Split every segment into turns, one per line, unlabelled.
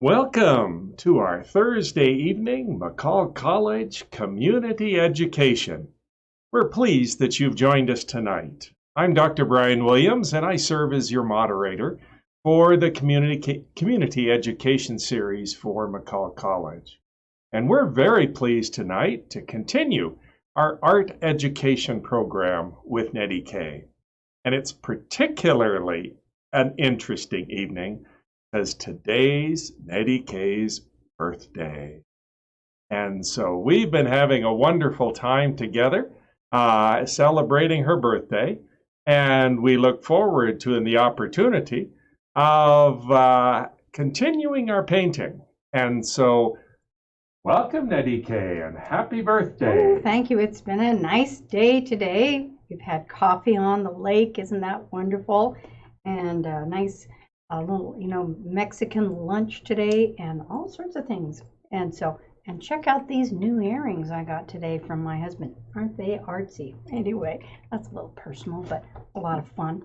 Welcome to our Thursday evening McCall College Community Education. We're pleased that you've joined us tonight. I'm Dr. Brian Williams, and I serve as your moderator for the Community Education Series for McCall College. And we're very pleased tonight to continue our art education program with NettieK. And it's particularly an interesting evening because today's NettieK's birthday. And so we've been having a wonderful time together celebrating her birthday, and we look forward to the opportunity of continuing our painting. And so welcome, NettieK, and happy birthday.
Oh, thank you. It's been a nice day today. We've had coffee on the lake. Isn't that wonderful? And a nice little, Mexican lunch today and all sorts of things. And check out these new earrings I got today from my husband. Aren't they artsy? Anyway, that's a little personal, but a lot of fun.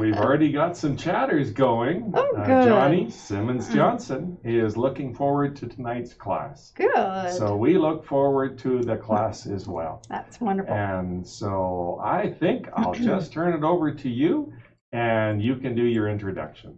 We've already got some chatters going.
Oh, good.
Johnny Simmons Johnson is looking forward to tonight's class.
Good.
So we look forward to the class as well.
That's wonderful.
And so I think I'll just turn it over to you, and you can do your introduction.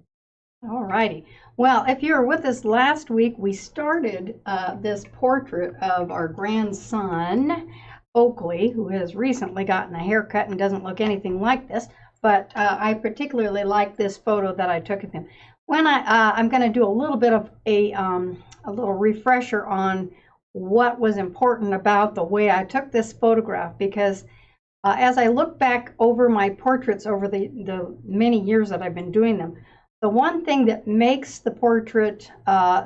All righty. Well, if you were with us last week, we started this portrait of our grandson, Oakley, who has recently gotten a haircut and doesn't look anything like this. But I particularly like this photo that I took of him. When I'm going to do a little bit of a little refresher on what was important about the way I took this photograph, because as I look back over my portraits over the many years that I've been doing them, the one thing that makes the portrait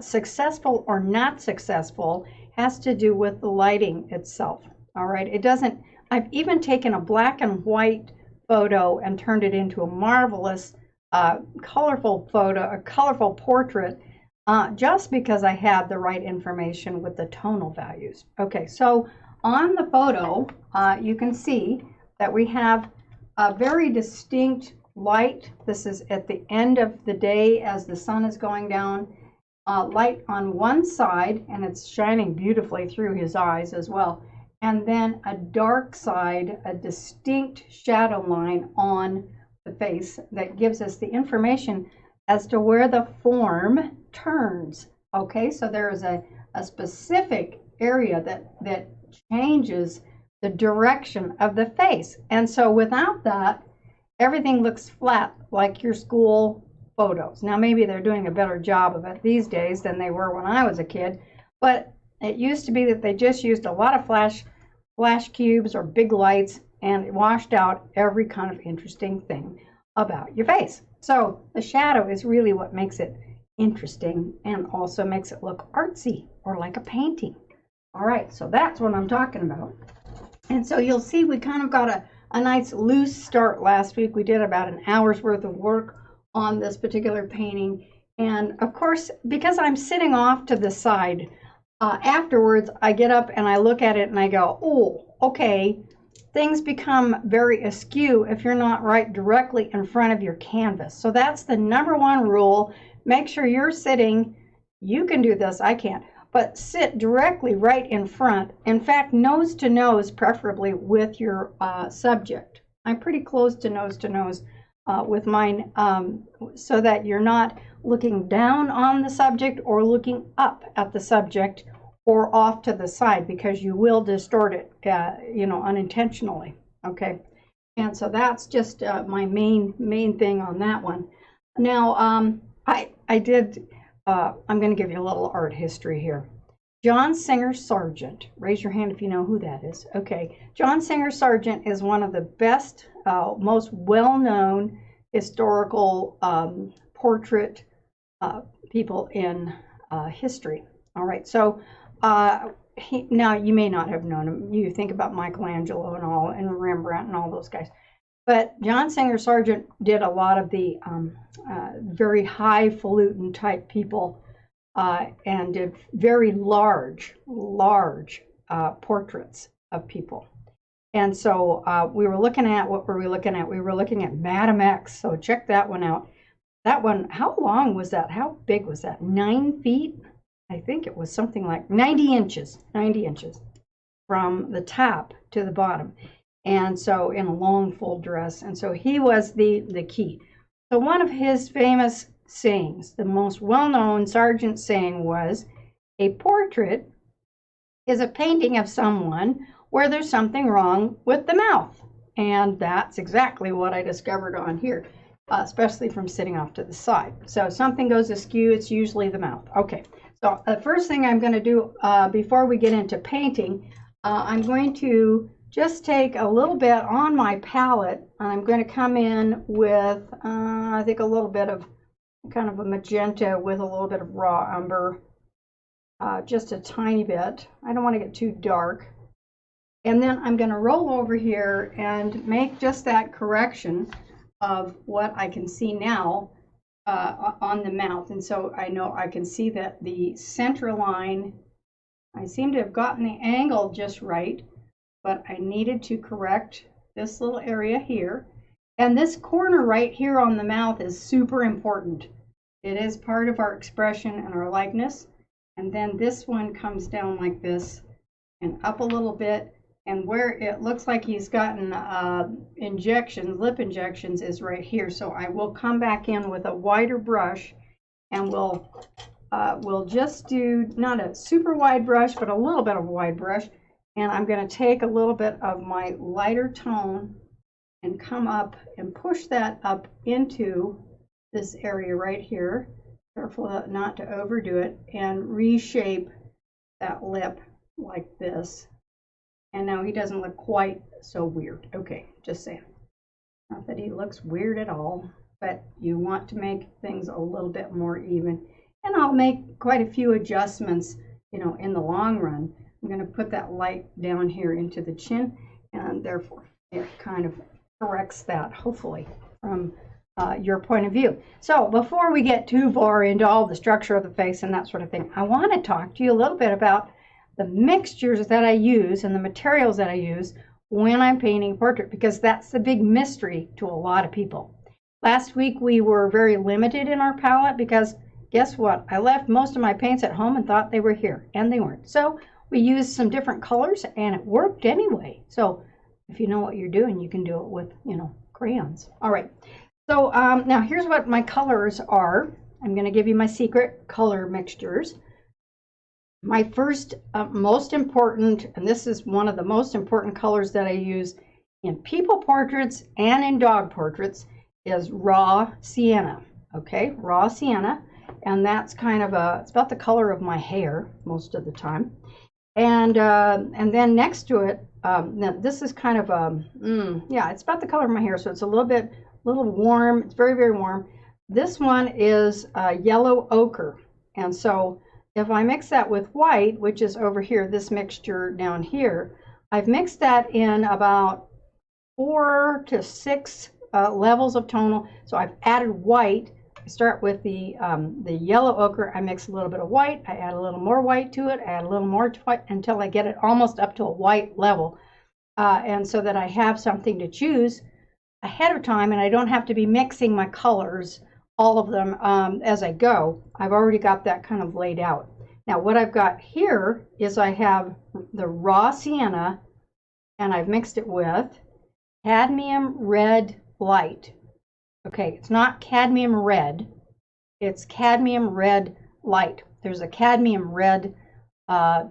successful or not successful has to do with the lighting itself. All right, it doesn't. I've even taken a black and white photo and turned it into a marvelous, colorful photo, a colorful portrait, just because I had the right information with the tonal values. Okay, so on the photo, you can see that we have a very distinct light. This is at the end of the day as the sun is going down. Light on one side, and it's shining beautifully through his eyes as well. And then a dark side, a distinct shadow line on the face that gives us the information as to where the form turns. Okay, so there is a specific area that changes the direction of the face. And so without that, everything looks flat, like your school photos. Now, maybe they're doing a better job of it these days than they were when I was a kid, but it used to be that they just used a lot of flash cubes or big lights, and it washed out every kind of interesting thing about your face. So the shadow is really what makes it interesting and also makes it look artsy or like a painting. All right, so that's what I'm talking about. And so you'll see we kind of got a nice loose start last week. We did about an hour's worth of work on this particular painting. And of course, because I'm sitting off to the side, afterwards I get up and I look at it and I go, oh, okay, things become very askew if you're not right directly in front of your canvas. So that's the number one rule. Make sure you're sitting, you can do this, I can't, but sit directly right in front. In fact, nose to nose, preferably with your subject. I'm pretty close to nose with mine, so that you're not looking down on the subject or looking up at the subject or off to the side, because you will distort it, unintentionally. Okay, and so that's just my main thing on that one. Now, I'm going to give you a little art history here. John Singer Sargent, raise your hand if you know who that is. Okay, John Singer Sargent is one of the best, most well-known historical portrait people in history. All right, so now you may not have known him. You think about Michelangelo and Rembrandt and all those guys. But John Singer Sargent did a lot of the very highfalutin type people and did very large portraits of people. And so we were looking at, what were we looking at? We were looking at Madam X, so check that one out. That one, how long was that? How big was that? 9 feet? I think it was something like 90 inches, 90 inches from the top to the bottom. And so in a long full dress. And so he was the key. So one of his famous sayings, the most well-known Sargent saying was, a portrait is a painting of someone where there's something wrong with the mouth. And that's exactly what I discovered on here, especially from sitting off to the side. So if something goes askew, it's usually the mouth. Okay, so the first thing I'm going to do before we get into painting, I'm going to just take a little bit on my palette, and I'm going to come in with, I think, a little bit of kind of a magenta with a little bit of raw umber, just a tiny bit. I don't want to get too dark. And then I'm going to roll over here and make just that correction of what I can see now on the mouth. And so I know I can see that the center line, I seem to have gotten the angle just right, but I needed to correct this little area here. And this corner right here on the mouth is super important. It is part of our expression and our likeness. And then this one comes down like this and up a little bit. And where it looks like he's gotten injections, lip injections, is right here. So I will come back in with a wider brush, and we'll just do not a super wide brush, but a little bit of a wide brush. And I'm going to take a little bit of my lighter tone and come up and push that up into this area right here. Careful not to overdo it, and reshape that lip like this. And now he doesn't look quite so weird. Okay, just saying. Not that he looks weird at all, but you want to make things a little bit more even. And I'll make quite a few adjustments, you know, in the long run. I'm going to put that light down here into the chin, and therefore it kind of corrects that, hopefully, from your point of view. So before we get too far into all the structure of the face and that sort of thing, I want to talk to you a little bit about the mixtures that I use and the materials that I use when I'm painting a portrait, because that's the big mystery to a lot of people. Last week we were very limited in our palette because guess what? I left most of my paints at home and thought they were here, and they weren't. So we used some different colors and it worked anyway. So if you know what you're doing, you can do it with, you know, crayons. All right. So now here's what my colors are. I'm going to give you my secret color mixtures. My first most important, and this is one of the most important colors that I use in people portraits and in dog portraits, is raw sienna. Okay, raw sienna, and that's kind of it's about the color of my hair most of the time. And then next to it, now this is kind of yeah, it's about the color of my hair, so it's a little warm. It's very, very warm. This one is yellow ochre, and so if I mix that with white, which is over here, this mixture down here, I've mixed that in about 4 to 6 levels of tonal. So I've added white. I start with the yellow ochre. I mix a little bit of white. I add a little more white to it. I add a little more white until I get it almost up to a white level. And so that I have something to choose ahead of time, and I don't have to be mixing my colors, all of them, as I go. I've already got that kind of laid out. Now what I've got here is I have the raw sienna, and I've mixed it with cadmium red light. Okay, it's not cadmium red, it's cadmium red light. There's a cadmium red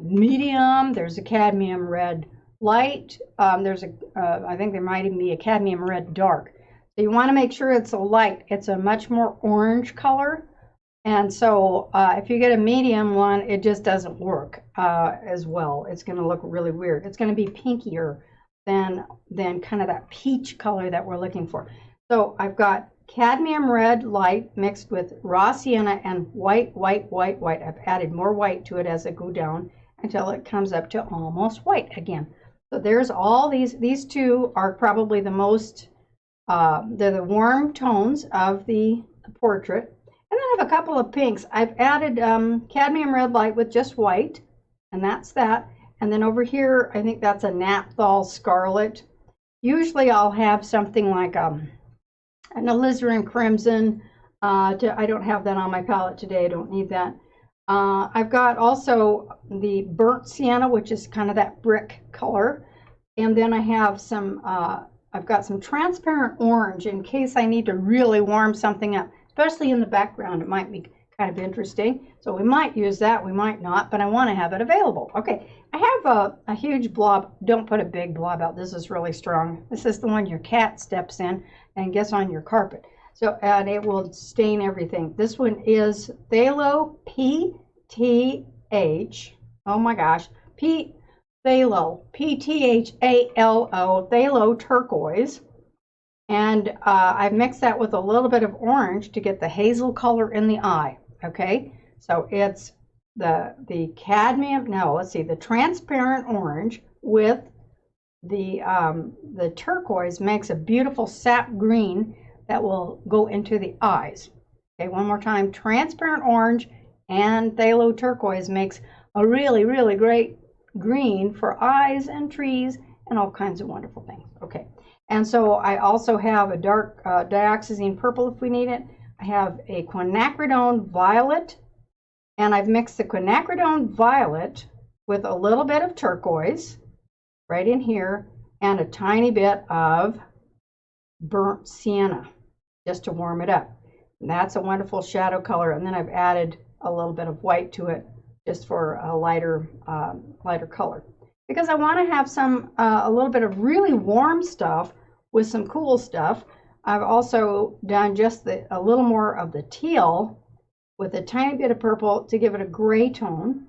medium, there's a cadmium red light, there's I think there might even be a cadmium red dark. So you want to make sure it's a light. It's a much more orange color, and so if you get a medium one, it just doesn't work as well. It's going to look really weird. It's going to be pinkier than kind of that peach color that we're looking for. So I've got cadmium red light mixed with raw sienna and white. I've added more white to it as I go down until it comes up to almost white again. So there's all these two are probably the most they're the warm tones of the portrait. And then I have a couple of pinks. I've added cadmium red light with just white, and that's that. And then over here, I think that's a naphthol scarlet. Usually I'll have something like an alizarin crimson, I don't have that on my palette today. I don't need that. I've got also the burnt sienna, which is kind of that brick color. And then I have some, I've got some transparent orange in case I need to really warm something up, especially in the background. It might be kind of interesting. So we might use that, we might not, but I want to have it available. Okay, I have a huge blob. Don't put a big blob out. This is really strong. This is the one your cat steps in and gets on your carpet. So, and it will stain everything. This one is Phthalo, P-T-H, oh my gosh, Phthalo, P-T-H-A-L-O, Phthalo turquoise. And I've mixed that with a little bit of orange to get the hazel color in the eye, okay? So it's the cadmium, no, let's see, the transparent orange with the turquoise makes a beautiful sap green that will go into the eyes. Okay, one more time, transparent orange and phthalo turquoise makes a really, really great green for eyes and trees and all kinds of wonderful things. Okay, and so I also have a dark dioxazine purple if we need it. I have a quinacridone violet, and I've mixed the quinacridone violet with a little bit of turquoise right in here and a tiny bit of burnt sienna just to warm it up. And that's a wonderful shadow color, and then I've added a little bit of white to it just for a lighter color, because I want to have some a little bit of really warm stuff with some cool stuff. I've also done just a little more of the teal with a tiny bit of purple to give it a gray tone.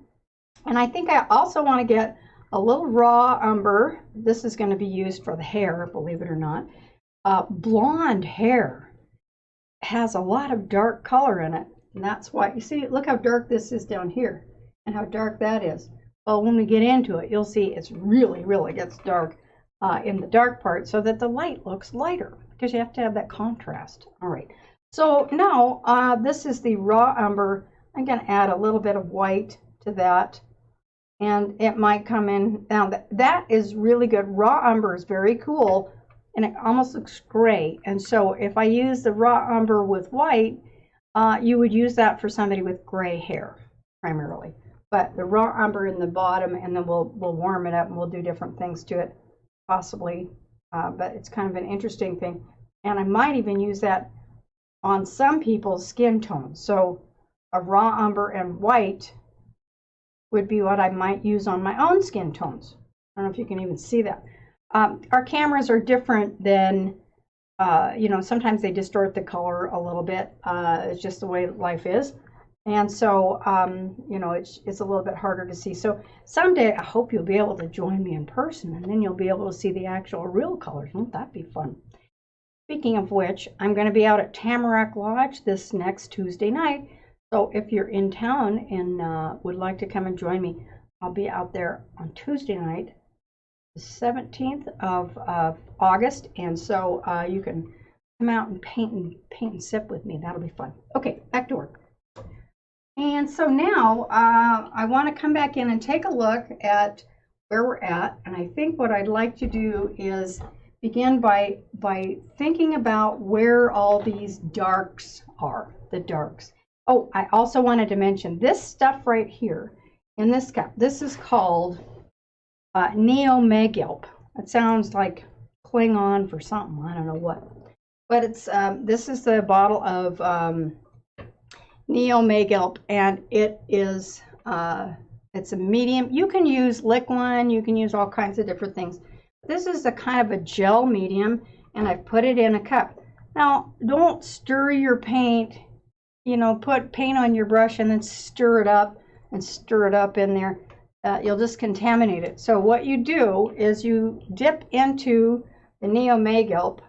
And I think I also want to get a little raw umber. This is going to be used for the hair, believe it or not. Blonde hair has a lot of dark color in it, and that's why, you see, look how dark this is down here and how dark that is. Well, when we get into it, you'll see it's really, really gets dark in the dark part so that the light looks lighter, because you have to have that contrast. All right, so now this is the raw umber. I'm going to add a little bit of white to that, and it might come in. Now that is really good. Raw umber is very cool, and it almost looks gray. And so if I use the raw umber with white, you would use that for somebody with gray hair primarily. But the raw umber in the bottom, and then we'll warm it up and we'll do different things to it possibly. But it's kind of an interesting thing. And I might even use that on some people's skin tones. So a raw umber and white would be what I might use on my own skin tones. I don't know if you can even see that. Our cameras are different than, you know, sometimes they distort the color a little bit. It's just the way life is. And so, you know, it's a little bit harder to see. So someday I hope you'll be able to join me in person, and then you'll be able to see the actual real colors. Won't that be fun? Speaking of which, I'm going to be out at Tamarack Lodge this next Tuesday night. So if you're in town and would like to come and join me, I'll be out there on Tuesday night, the 17th of August. And so you can come out and paint and sip with me. That'll be fun. Okay, back to work. And so now I want to come back in and take a look at where we're at. And I think what I'd like to do is begin by thinking about where all these darks are, the darks. Oh, I also wanted to mention this stuff right here in this cup. This is called Neo-Megilp. It sounds like Klingon for something, I don't know what. But it's this is the bottle of Neo-Megilp, and it is it's a medium. You can use liquid, you can use all kinds of different things. This is a kind of a gel medium, and I've put it in a cup. Now, don't stir your paint, you know, put paint on your brush and then stir it up in there. You'll just contaminate it. So what you do is you dip into the Neo-Megilp,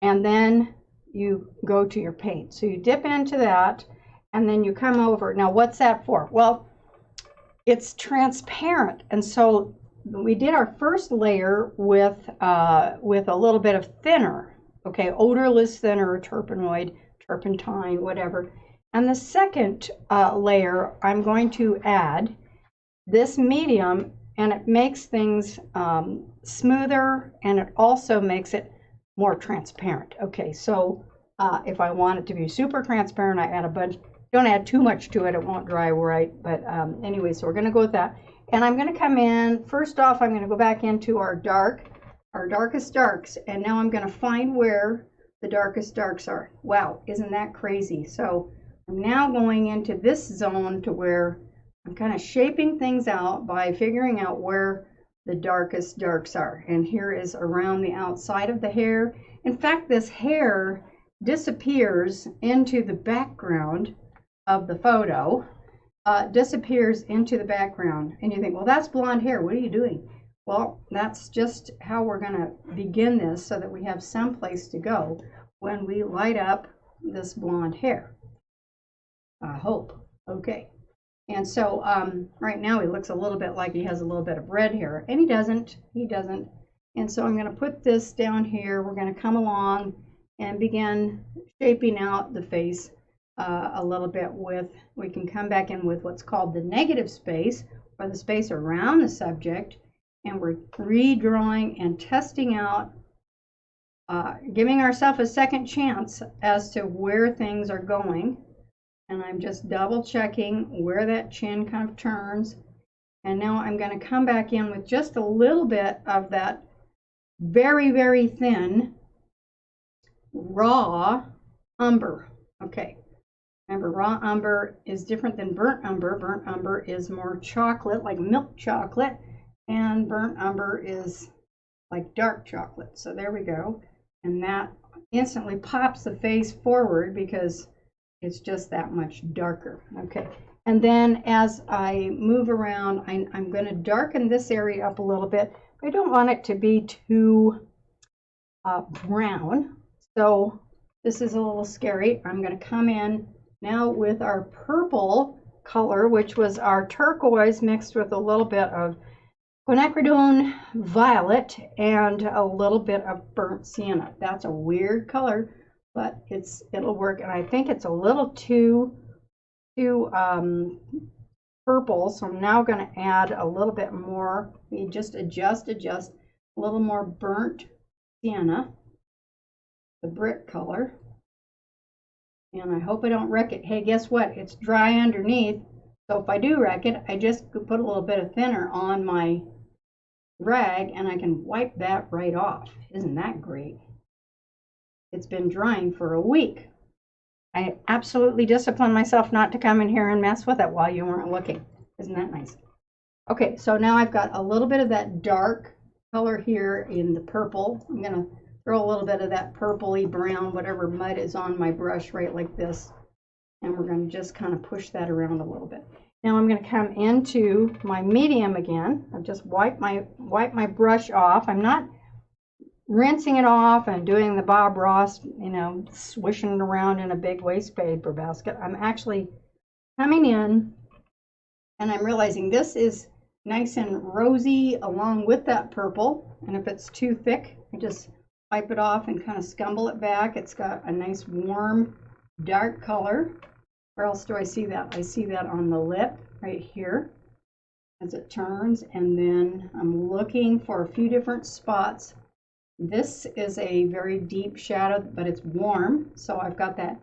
and then you go to your paint. So you dip into that, and then you come over. Now, what's that for? Well, it's transparent, and so we did our first layer with a little bit of thinner, okay, odorless thinner, terpenoid, turpentine, whatever. And the second layer, I'm going to add this medium, and it makes things smoother, and it also makes it more transparent. Okay, so If I want it to be super transparent, I add a bunch. Don't add too much to it, it won't dry right. But anyway, so we're going to go with that. And I'm going to come in, first off, I'm going to go back into our darkest darks. And now I'm going to find where the darkest darks are. Wow, isn't that crazy? So I'm now going into this zone to where I'm kind of shaping things out by figuring out where the darkest darks are. And here is around the outside of the hair. In fact, this hair disappears into the background of the photo, disappears into the background. And you think, well, that's blonde hair. What are you doing? Well, that's just how we're going to begin this so that we have some place to go when we light up this blonde hair. I hope. Okay. And so right now he looks a little bit like he has a little bit of red hair, and he doesn't. He doesn't. And so I'm going to put this down here. We're going to come along and begin shaping out the face a little bit with, we can come back in with what's called the negative space, or the space around the subject, and we're redrawing and testing out, giving ourselves a second chance as to where things are going. And I'm just double checking where that chin kind of turns. And now I'm going to come back in with just a little bit of that very, very thin raw umber. Okay. Remember, raw umber is different than burnt umber. Burnt umber is more chocolate, like milk chocolate, and burnt umber is like dark chocolate. So there we go. And that instantly pops the face forward because it's just that much darker. Okay. And then as I move around, I'm going to darken this area up a little bit. I don't want it to be too brown. So this is a little scary. I'm going to come in now with our purple color, which was our turquoise mixed with a little bit of quinacridone violet and a little bit of burnt sienna. That's a weird color, but it'll work. And I think it's a little too purple, so I'm now going to add a little bit more. We just adjust a little more burnt sienna, the brick color. And I hope I don't wreck it. Hey, guess what? It's dry underneath. So if I do wreck it, I just put a little bit of thinner on my rag and I can wipe that right off. Isn't that great? It's been drying for a week. I absolutely disciplined myself not to come in here and mess with it while you weren't looking. Isn't that nice? Okay, so now I've got a little bit of that dark color here in the purple. I'm going to throw a little bit of that purpley brown, whatever mud is on my brush right like this. And we're going to just kind of push that around a little bit. Now I'm going to come into my medium again. I've just wiped my brush off. I'm not rinsing it off and doing the Bob Ross, swishing it around in a big waste paper basket. I'm actually coming in and I'm realizing this is nice and rosy along with that purple. And if it's too thick, I just wipe it off and kind of scumble it back. It's got a nice warm dark color. Where else do I see that? I see that on the lip right here as it turns, and then I'm looking for a few different spots. This is a very deep shadow, but it's warm, so I've got that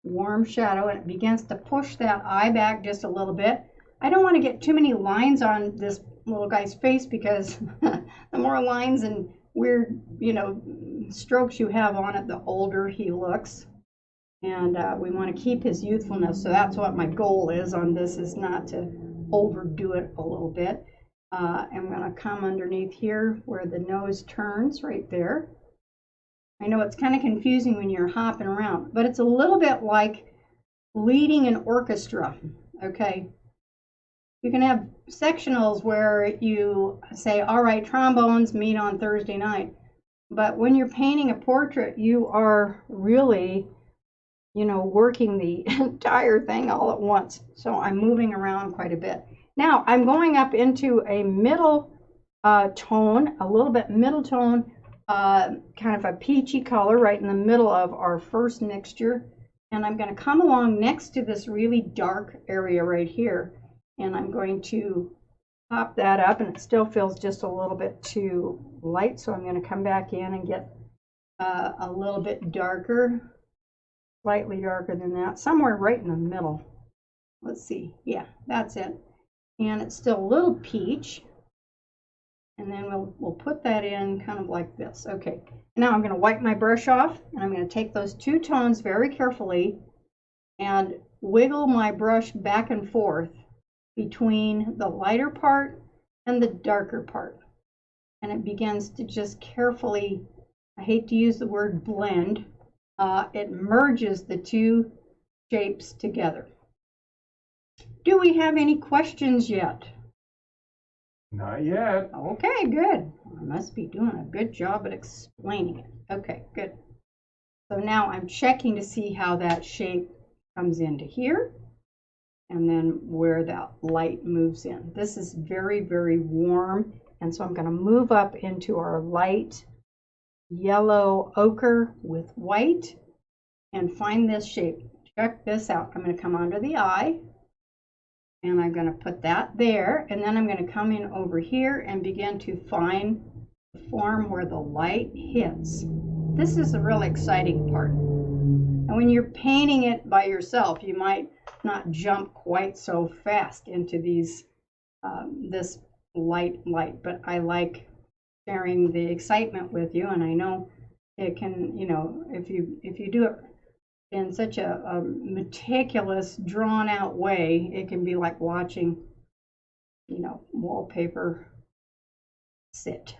warm shadow, and it begins to push that eye back just a little bit. I don't want to get too many lines on this little guy's face because the more lines and weird, strokes you have on it, the older he looks. And we want to keep his youthfulness, so that's what my goal is on this, is not to overdo it a little bit. I'm going to come underneath here where the nose turns, right there. I know it's kind of confusing when you're hopping around, but it's a little bit like leading an orchestra, okay? You can have sectionals where you say, all right, trombones meet on Thursday night. But when you're painting a portrait, you are really working the entire thing all at once. So I'm moving around quite a bit. Now I'm going up into a middle tone, a little bit middle tone, kind of a peachy color right in the middle of our first mixture. And I'm going to come along next to this really dark area right here. And I'm going to pop that up, and it still feels just a little bit too light. So I'm going to come back in and get a little bit darker slightly darker than that, somewhere right in the middle. Let's see. Yeah, that's it. And it's still a little peach. And then we'll put that in kind of like this. Okay. Now I'm going to wipe my brush off, and I'm going to take those two tones very carefully and wiggle my brush back and forth between the lighter part and the darker part. And it begins to just carefully, I hate to use the word blend, it merges the two shapes together. Do we have any questions yet?
Not yet.
Okay, good. I must be doing a good job at explaining it. Okay, good. So now I'm checking to see how that shape comes into here and then where that light moves in. This is very, very warm, and so I'm going to move up into our light yellow ochre with white and find this shape. Check this out. I'm going to come under the eye, and I'm going to put that there, and then I'm going to come in over here and begin to find the form where the light hits. This is the really exciting part. And when you're painting it by yourself, you might not jump quite so fast into these this light, but I like sharing the excitement with you, and I know it can, you know, if you do it in such a meticulous, drawn out way, it can be like watching, you know, wallpaper sit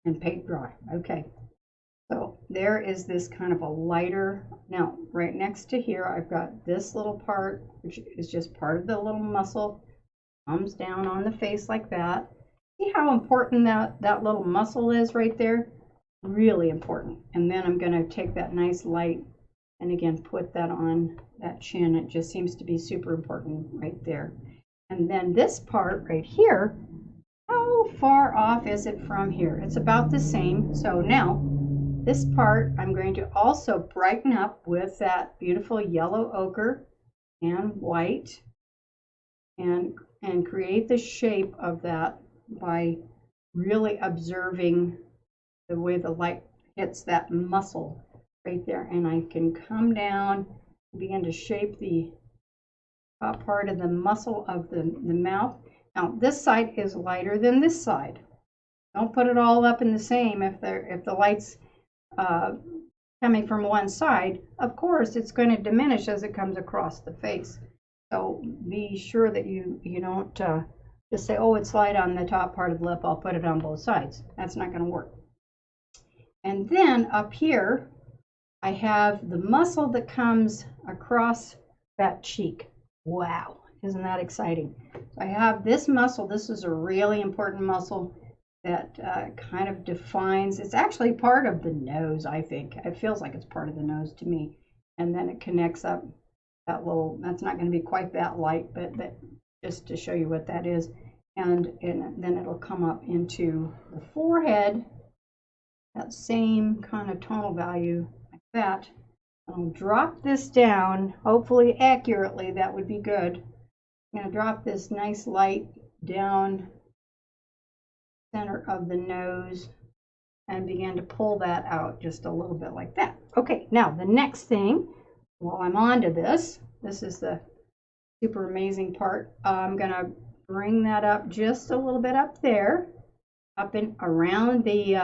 and paint dry. Okay, so there is this kind of a lighter. Now right next to here I've got this little part, which is just part of the little muscle, comes down on the face like that. See how important that little muscle is right there? Really important. And then I'm going to take that nice light and again put that on that chin. It just seems to be super important right there. And then this part right here, how far off is it from here? It's about the same. So now this part I'm going to also brighten up with that beautiful yellow ochre and white and create the shape of that by really observing the way the light hits that muscle right there. And I can come down and begin to shape the top part of the muscle of the mouth. Now this side is lighter than this side. Don't put it all up in the same. If the light's coming from one side, of course it's going to diminish as it comes across the face. So be sure that you don't just say, oh, it's light on the top part of the lip, I'll put it on both sides. That's not going to work. And then up here, I have the muscle that comes across that cheek. Wow, isn't that exciting? So I have this muscle. This is a really important muscle that kind of defines, it's actually part of the nose, I think. It feels like it's part of the nose to me. And then it connects up that little, that's not going to be quite that light, but that, just to show you what that is. And then it'll come up into the forehead, that same kind of tonal value like that. I'll drop this down, hopefully accurately, that would be good. I'm going to drop this nice light down center of the nose and begin to pull that out just a little bit like that. Okay, now the next thing, while I'm onto this is the super amazing part. I'm going to bring that up just a little bit up there, up and around the,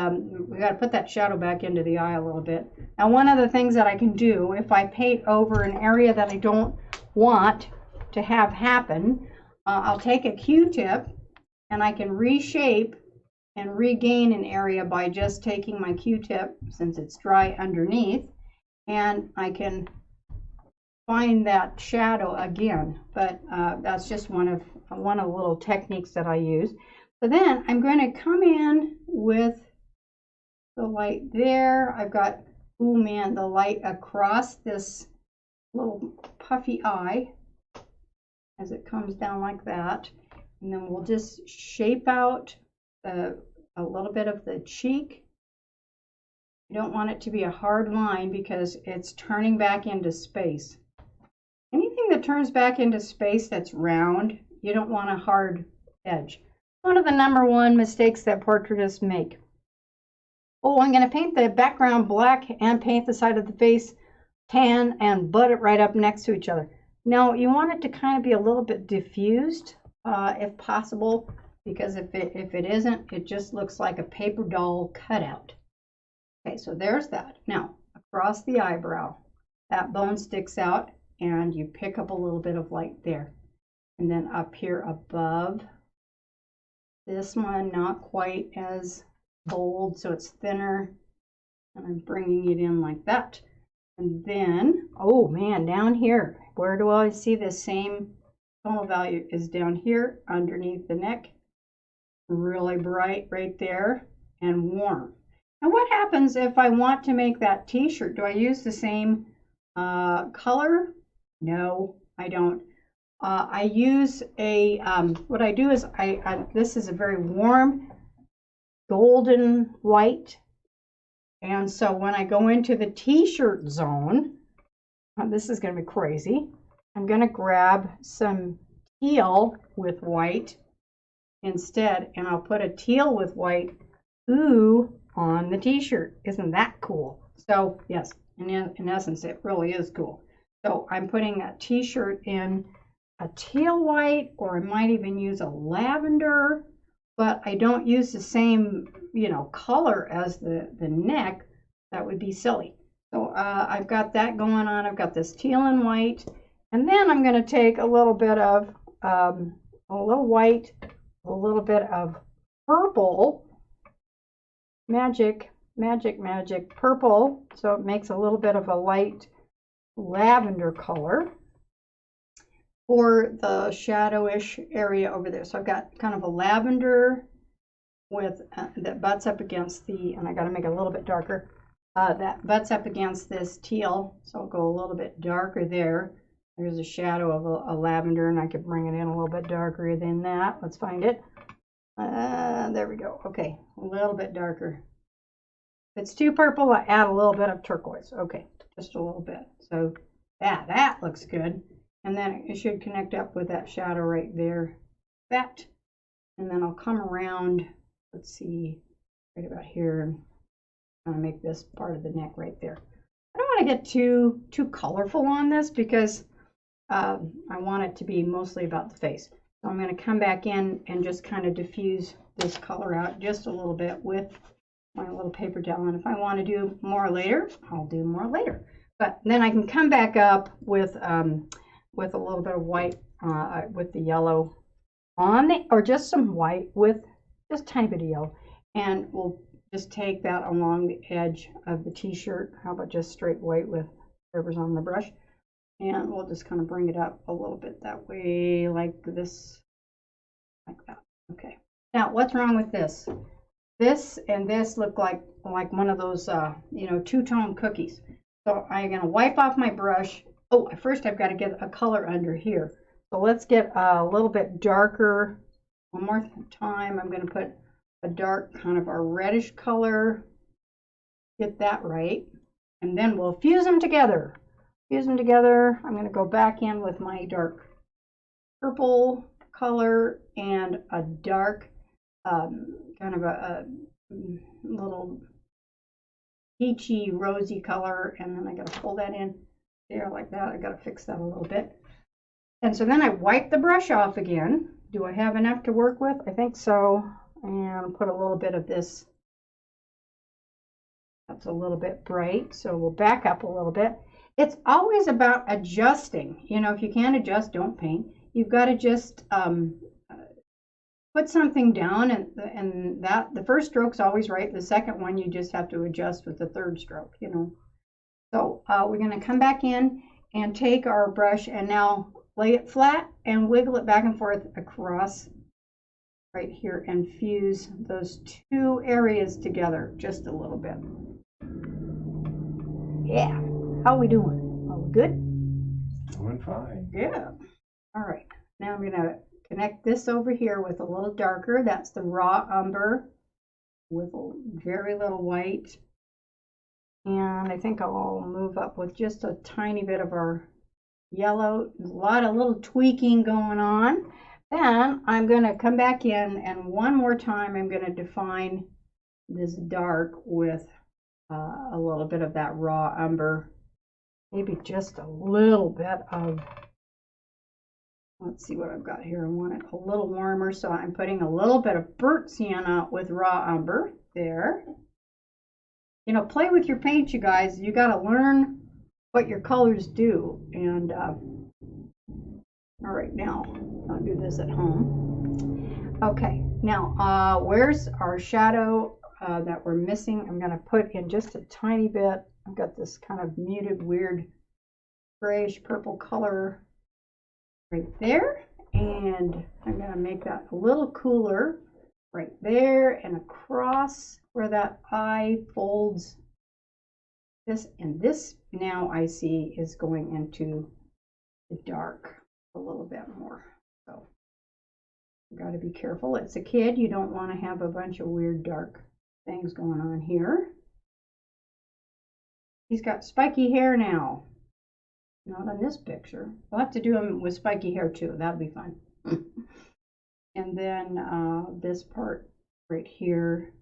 we got to put that shadow back into the eye a little bit. Now one of the things that I can do if I paint over an area that I don't want to have happen, I'll take a Q-tip and I can reshape and regain an area by just taking my Q-tip, since it's dry underneath, and I can find that shadow again. But that's just one of the little techniques that I use. So then I'm going to come in with the light there. I've got, oh man, the light across this little puffy eye as it comes down like that. And then we'll just shape out a little bit of the cheek. You don't want it to be a hard line because it's turning back into space. Anything that turns back into space that's round, you don't want a hard edge. One of the #1 mistakes that portraitists make. Oh, I'm going to paint the background black and paint the side of the face tan and butt it right up next to each other. Now you want it to kind of be a little bit diffused, if possible, because if it isn't, it just looks like a paper doll cutout. Okay, so there's that. Now across the eyebrow, that bone sticks out, and you pick up a little bit of light there, and then up here above. This one not quite as bold, so it's thinner, and I'm bringing it in like that. And then, oh man, down here, where do I see the same tonal value is down here underneath the neck. Really bright right there and warm. And what happens if I want to make that t-shirt? Do I use the same color? No, I don't. I use a, what I do is, this is a very warm golden white. And so when I go into the t-shirt zone, this is going to be crazy. I'm going to grab some teal with white instead, and I'll put a teal with white ooh on the t-shirt. Isn't that cool? So yes, in essence, it really is cool. So I'm putting a t-shirt in a teal white, or I might even use a lavender, but I don't use the same, color as the neck. That would be silly. So I've got that going on. I've got this teal and white, and then I'm going to take a little bit of a little white, a little bit of purple, magic purple, so it makes a little bit of a light lavender color for the shadowish area over there. So I've got kind of a lavender with that butts up against the, and I got to make it a little bit darker, that butts up against this teal, so I'll go a little bit darker there. There's a shadow of a lavender, and I could bring it in a little bit darker than that. Let's find it. There we go. Okay, a little bit darker. If it's too purple, I add a little bit of turquoise. Okay, just a little bit. So that looks good. And then it should connect up with that shadow right there. That. And then I'll come around, let's see, right about here, and kind of make this part of the neck right there. I don't want to get too colorful on this, because I want it to be mostly about the face. So I'm going to come back in and just kind of diffuse this color out just a little bit with my little paper towel. And if I want to do more later, I'll do more later. But then I can come back up with a little bit of white with the yellow on the, or just some white with just a tiny bit of yellow. And we'll just take that along the edge of the t-shirt. How about just straight white with whatever's on the brush? And we'll just kind of bring it up a little bit that way, like this, like that. Okay. Now, what's wrong with this? This and this look like one of those, two-tone cookies. So I'm going to wipe off my brush. Oh, first I've got to get a color under here. So let's get a little bit darker. One more time, I'm going to put a dark kind of a reddish color. Get that right. And then we'll fuse them together. Fuse them together. I'm going to go back in with my dark purple color and a dark kind of a little peachy rosy color, and then I got to pull that in there like that. I got to fix that a little bit. And so then I wipe the brush off again. Do I have enough to work with? I think so. And put a little bit of this. That's a little bit bright, so we'll back up a little bit. It's always about adjusting. If you can't adjust, don't paint. You've got to just put something down, and that the first stroke's always right. The second one you just have to adjust with the third stroke. So we're going to come back in and take our brush and now lay it flat and wiggle it back and forth across right here and fuse those two areas together just a little bit. Yeah. How are we doing? Are we good?
Doing fine.
Yeah. All right. Now I'm going to connect this over here with a little darker. That's the raw umber with very little white. And I think I'll move up with just a tiny bit of our yellow. A lot of little tweaking going on. Then I'm going to come back in, and one more time I'm going to define this dark with a little bit of that raw umber maybe just a little bit of, let's see what I've got here. I want it a little warmer, so I'm putting a little bit of burnt sienna with raw umber there. You know, play with your paint, you guys. You got to learn what your colors do. And all right, now I'll do this at home. Okay, now where's our shadow that we're missing? I'm going to put in just a tiny bit. I've got this kind of muted, weird grayish purple color right there, and I'm going to make that a little cooler right there and across where that eye folds. This and this now I see is going into the dark a little bit more. So you got to be careful. It's a kid. You don't want to have a bunch of weird dark things going on here. He's got spiky hair now. Not on this picture. We'll have to do him with spiky hair too. That'll be fun. And then this part right here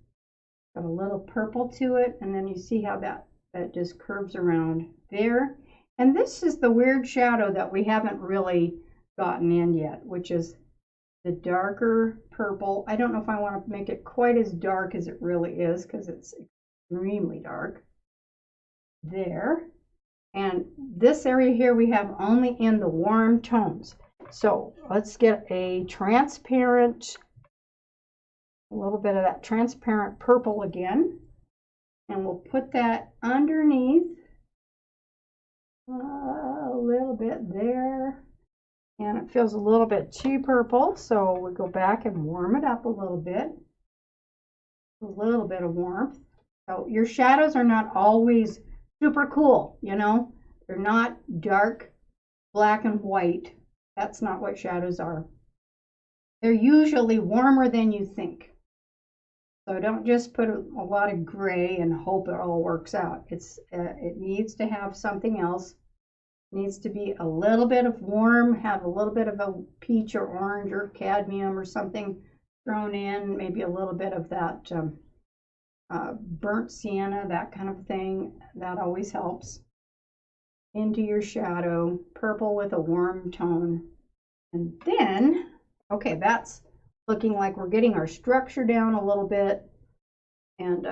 got a little purple to it, and then you see how that just curves around there. And this is the weird shadow that we haven't really gotten in yet, which is the darker purple. I don't know if I want to make it quite as dark as it really is, because it's extremely dark there. And this area here we have only in the warm tones. So let's get a transparent, a little bit of that transparent purple again, and we'll put that underneath a little bit there. And it feels a little bit too purple, so we go back and warm it up a little bit. A little bit of warmth. So your shadows are not always super cool, you know. They're not dark, black and white. That's not what shadows are. They're usually warmer than you think. So don't just put a lot of gray and hope it all works out. It needs to have something else. It needs to be a little bit of warm, have a little bit of a peach or orange or cadmium or something thrown in, maybe a little bit of that burnt sienna, that kind of thing. That always helps. Into your shadow, purple with a warm tone. And then, okay, that's looking like we're getting our structure down a little bit. And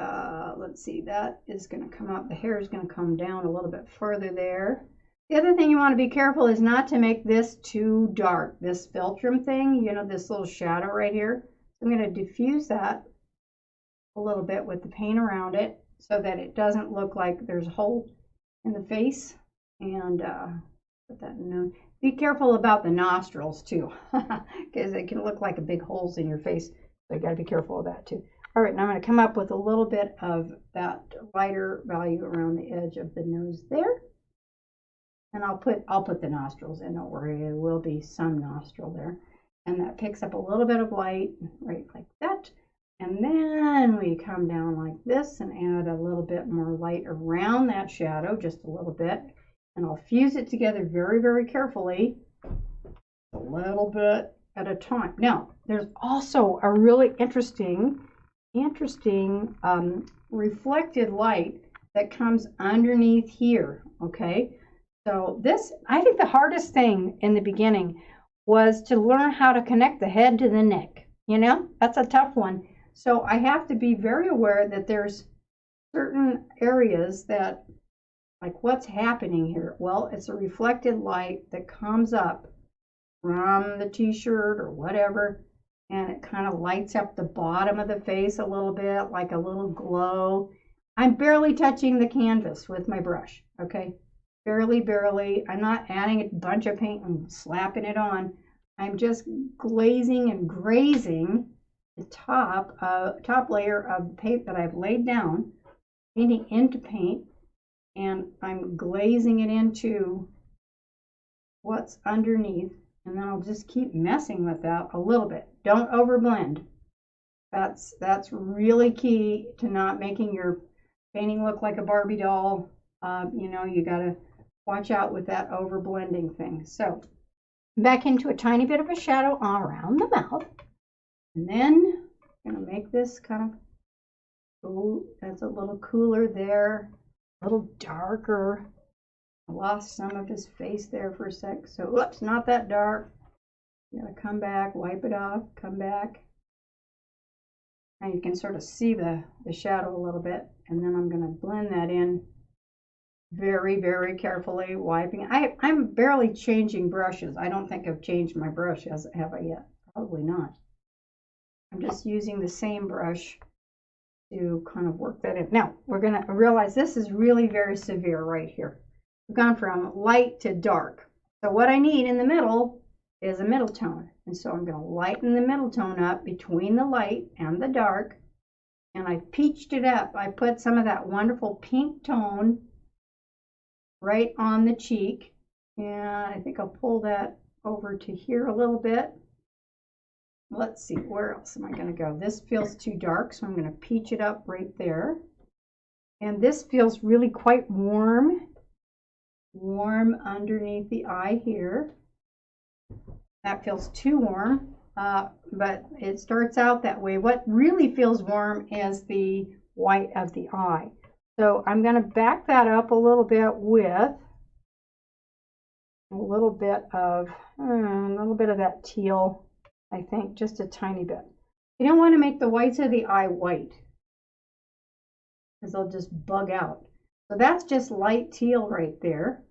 let's see, that is going to come up. The hair is going to come down a little bit further there. The other thing you want to be careful is not to make this too dark. This philtrum thing, you know, this little shadow right here. I'm going to diffuse that a little bit with the paint around it so that it doesn't look like there's a hole in the face. And put that in. Be careful about the nostrils too, because they can look like big holes in your face. So you got to be careful of that too. All right, now I'm going to come up with a little bit of that lighter value around the edge of the nose there. And I'll put the nostrils in. Don't worry, there will be some nostril there. And that picks up a little bit of light right like that. And then we come down like this and add a little bit more light around that shadow, just a little bit. And I'll fuse it together very, very carefully, a little bit at a time. Now, there's also a really interesting reflected light that comes underneath here, okay? So this, I think the hardest thing in the beginning was to learn how to connect the head to the neck. You know, that's a tough one. So I have to be very aware that there's certain areas that, like, what's happening here? Well, it's a reflected light that comes up from the t-shirt or whatever, and it kind of lights up the bottom of the face a little bit, like a little glow. I'm barely touching the canvas with my brush, okay? Barely. I'm not adding a bunch of paint and slapping it on. I'm just glazing and grazing the top layer of paint that I've laid down, painting into paint, and I'm glazing it into what's underneath, and then I'll just keep messing with that a little bit. Don't overblend. That's really key to not making your painting look like a Barbie doll. You know, you gotta watch out with that overblending thing. So back into a tiny bit of a shadow around the mouth, and then I'm gonna make this kind of, oh, that's a little cooler there, a little darker I lost some of his face there for a sec. So, whoops, not that dark. You gotta come back, wipe it off, come back. And you can sort of see the shadow a little bit. And then I'm gonna blend that in very, very carefully, wiping. I'm barely changing brushes. I don't think I've changed my brush, have I yet? Probably not. I'm just using the same brush to kind of work that in. Now, we're going to realize this is really very severe right here. We've gone from light to dark. So what I need in the middle is a middle tone. And so I'm going to lighten the middle tone up between the light and the dark. And I peached it up. I put some of that wonderful pink tone right on the cheek. And I think I'll pull that over to here a little bit. Let's see, where else am I going to go? This feels too dark, so I'm going to peach it up right there. And this feels really quite warm. Warm underneath the eye here. That feels too warm, but it starts out that way. What really feels warm is the white of the eye. So I'm going to back that up a little bit with a little bit of that teal. I think just a tiny bit. You don't want to make the whites of the eye white because they'll just bug out. So that's just light teal right there.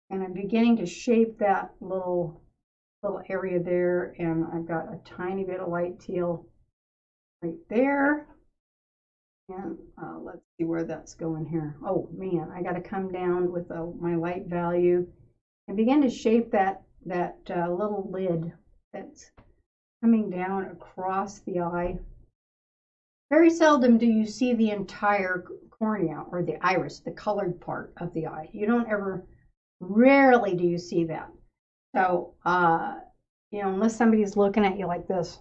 And I'm beginning to shape that little area there. And I've got a tiny bit of light teal right there. And let's see where that's going here. Oh man, I got to come down with my light value and begin to shape that little lid that's coming down across the eye. Very seldom do you see the entire cornea or the iris, the colored part of the eye. You don't ever, rarely do you see that. So, unless somebody's looking at you like this,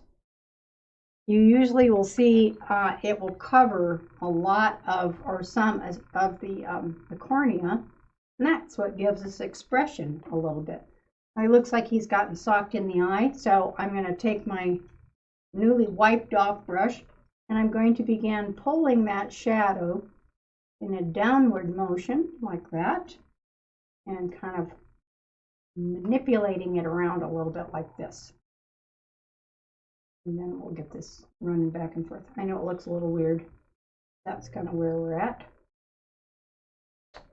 you usually will see it will cover a lot of, or some of the cornea, and that's what gives us expression a little bit. It looks like he's gotten socked in the eye, so I'm going to take my newly wiped off brush and I'm going to begin pulling that shadow in a downward motion like that and kind of manipulating it around a little bit like this. And then we'll get this running back and forth. I know it looks a little weird. That's kind of where we're at.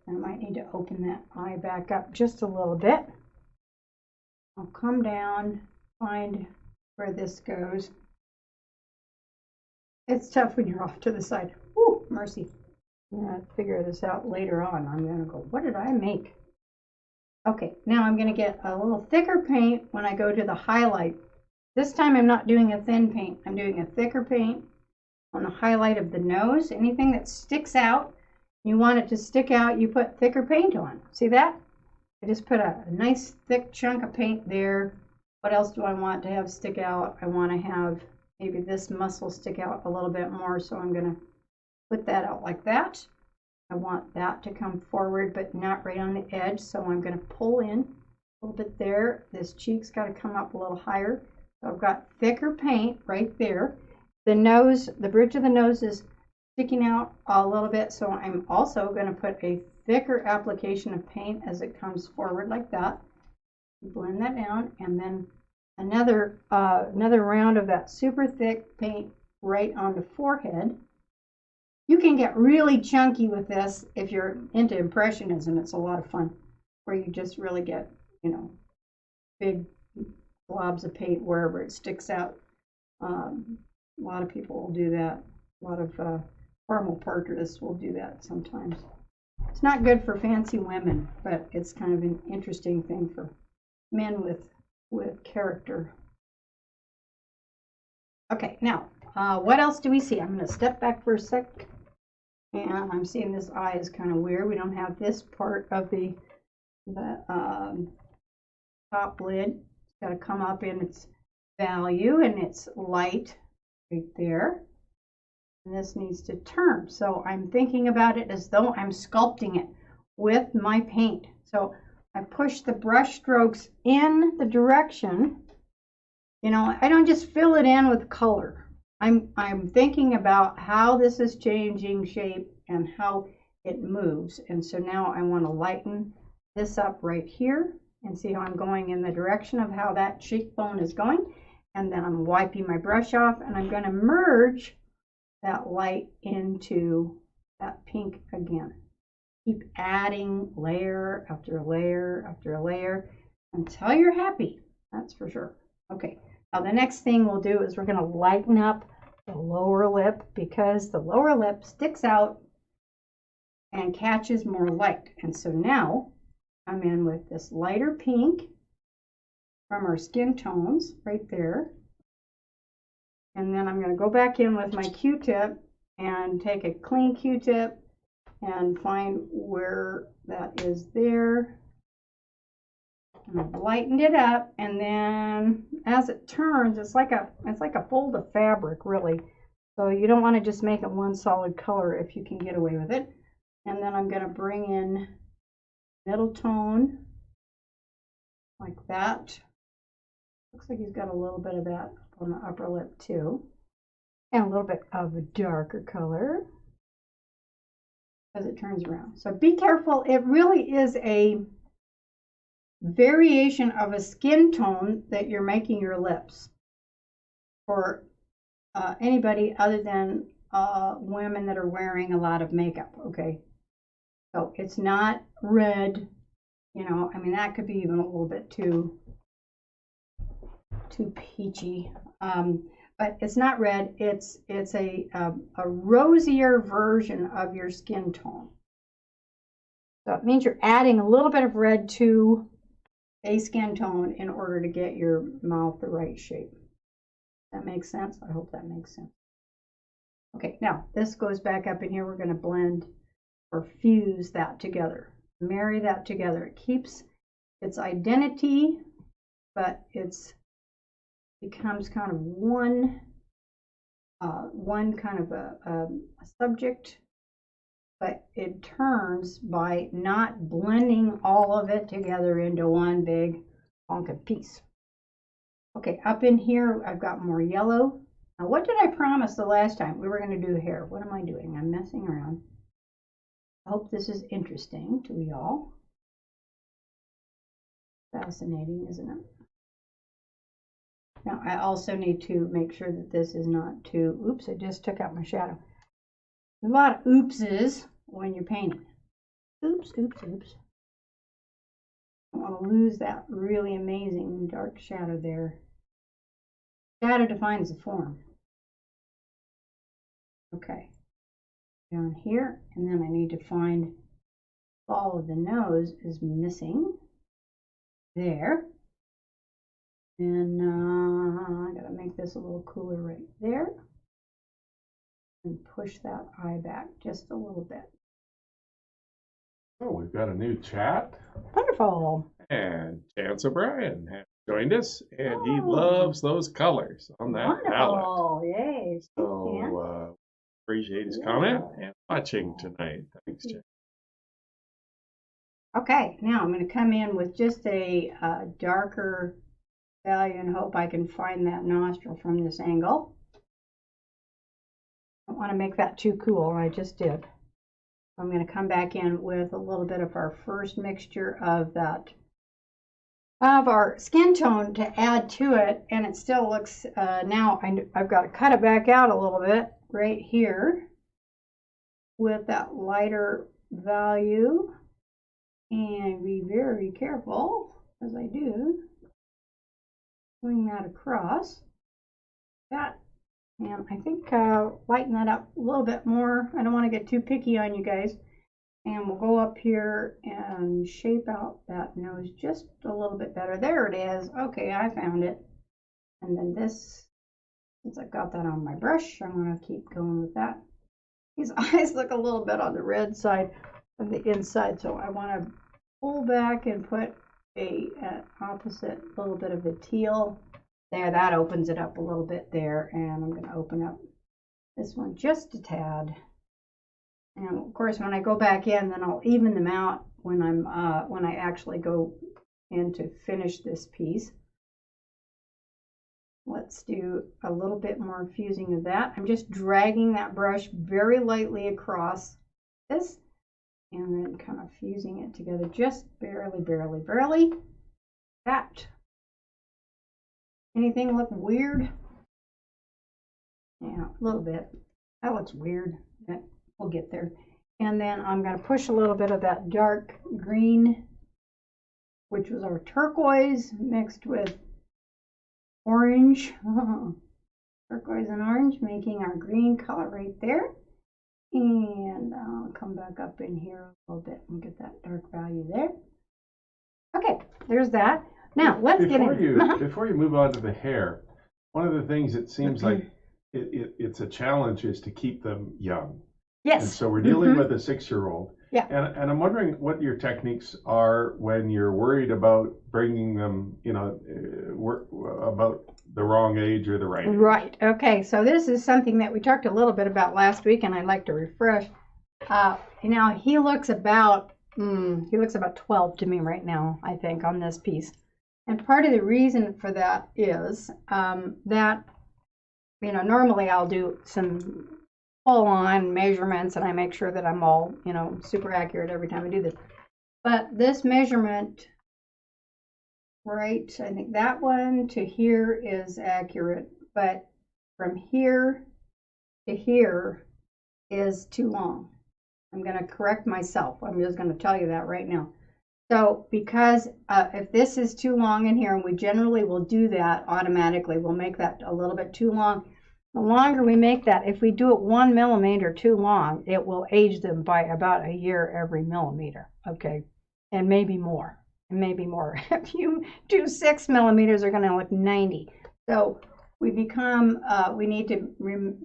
I might need to open that eye back up just a little bit. I'll come down, find where this goes. It's tough when you're off to the side. Whew, mercy. I'm going to figure this out later on. I'm going to go, what did I make? Okay, now I'm going to get a little thicker paint when I go to the highlight. This time I'm not doing a thin paint. I'm doing a thicker paint on the highlight of the nose. Anything that sticks out, you want it to stick out, you put thicker paint on. See that? I just put a nice thick chunk of paint there. What else do I want to have stick out? I want to have maybe this muscle stick out a little bit more, so I'm going to put that out like that. I want that to come forward, but not right on the edge, so I'm going to pull in a little bit there. This cheek's got to come up a little higher. So I've got thicker paint right there. The nose, the bridge of the nose is sticking out a little bit, so I'm also going to put a thicker application of paint as it comes forward like that. Blend that down, and then another round of that super thick paint right on the forehead. You can get really chunky with this if you're into impressionism. It's a lot of fun, where you just really get, big globs of paint wherever it sticks out. A lot of people will do that. A lot of formal portraitists will do that sometimes. It's not good for fancy women, but it's kind of an interesting thing for men with character. Okay, now what else do we see? I'm going to step back for a sec, and I'm seeing this eye is kind of weird. We don't have this part of the top lid. It's got to come up in its value, and it's light right there. And this needs to turn. So I'm thinking about it as though I'm sculpting it with my paint. So I push the brush strokes in the direction. I don't just fill it in with color. I'm thinking about how this is changing shape and how it moves. And so now I want to lighten this up right here and see how I'm going in the direction of how that cheekbone is going. And then I'm wiping my brush off and I'm going to merge that light into that pink again. Keep adding layer after layer after layer until you're happy. That's for sure. Okay, now the next thing we'll do is we're going to lighten up the lower lip because the lower lip sticks out and catches more light. And so now I'm in with this lighter pink from our skin tones right there. And then I'm going to go back in with my Q-tip and take a clean Q-tip and find where that is there. And I've lightened it up, and then as it turns, it's like a fold of fabric, really. So you don't want to just make it one solid color if you can get away with it. And then I'm going to bring in middle tone like that. Looks like he's got a little bit of that on the upper lip too, and a little bit of a darker color as it turns around. So be careful. It really is a variation of a skin tone that you're making your lips for anybody other than women that are wearing a lot of makeup. Okay, so it's not red, you know. I mean, that could be even a little bit too peachy, but it's not red. It's a rosier version of your skin tone. So it means you're adding a little bit of red to a skin tone in order to get your mouth the right shape. That makes sense? I hope that makes sense. Okay, now this goes back up in here. We're going to blend or fuse that together, marry that together. It keeps its identity, but it's becomes kind of one kind of a subject, but it turns by not blending all of it together into one big honking piece. Okay, up in here I've got more yellow. Now what did I promise the last time? We were going to do hair. What am I doing? I'm messing around. I hope this is interesting to y'all. Fascinating, isn't it? Now I also need to make sure that this is not too, oops, I just took out my shadow. There's a lot of oopses when you're painting. Oops, oops, oops. I don't want to lose that really amazing dark shadow there. Shadow defines the form. Okay, down here, and then I need to find all of the nose is missing. There. And I gotta make this a little cooler right there. And push that eye back just a little bit.
Oh, we've got a new chat.
Wonderful.
And Chance O'Brien has joined us, and he loves those colors on that palette.
Yay.
So appreciate his comment and watching tonight. Thanks, Chance.
Okay, now I'm going to come in with just a darker value and hope I can find that nostril from this angle. I don't want to make that too cool. I just did. I'm going to come back in with a little bit of our first mixture of our skin tone to add to it, and it still looks, now I've got to cut it back out a little bit right here with that lighter value, and be very careful as I do. Bring that across that, and I think lighten that up a little bit more. I don't want to get too picky on you guys, and we'll go up here and shape out that nose just a little bit better. There it is. Okay, I found it. And then this, since I've got that on my brush, I'm going to keep going with that. His eyes look a little bit on the red side of the inside, so I want to pull back and put a opposite little bit of the teal there. That opens it up a little bit there, and I'm going to open up this one just a tad. And of course, when I go back in, then I'll even them out when I actually go in to finish this piece. Let's do a little bit more fusing of that. I'm just dragging that brush very lightly across this. and then kind of fusing it together just barely, barely, barely. That. Anything look weird? Yeah, a little bit. That looks weird, but we'll get there. And then I'm going to push a little bit of that dark green, which was our turquoise mixed with orange. Turquoise and orange, making our green color right there. And I'll come back up in here a little bit and get that dark value there. Okay, there's that. Now let's get in.
Before you move on to the hair, one of the things it seems like it's a challenge is to keep them young.
Yes.
And so we're dealing with a 6-year-old.
Yeah.
And I'm wondering what your techniques are when you're worried about bringing them, you know, about the wrong age or the right age.
Right. Okay. So this is something that we talked a little bit about last week, and I'd like to refresh. Now he looks about 12 to me right now, I think, on this piece. And part of the reason for that is that, you know, normally I'll do some full-on measurements and I make sure that I'm all, you know, super accurate every time I do this. But this measurement, right, I think that one to here is accurate, but from here to here is too long. I'm going to correct myself. I'm just going to tell you that right now. So because if this is too long in here, and we generally will do that automatically, we'll make that a little bit too long. The longer we make that, if we do it 1 millimeter too long, it will age them by about a year every millimeter, okay? And maybe more, maybe more. If you do 6 millimeters, they're gonna look 90. So we become, we need to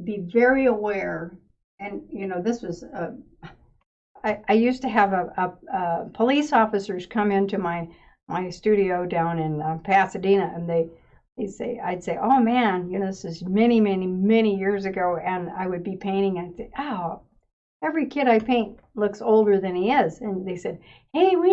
be very aware. And, you know, this was, I used to have police officers come into my studio down in Pasadena, and I'd say, oh man, you know, this is many, many, many years ago, and I would be painting, and I'd say, oh, every kid I paint looks older than he is. And they said, hey, we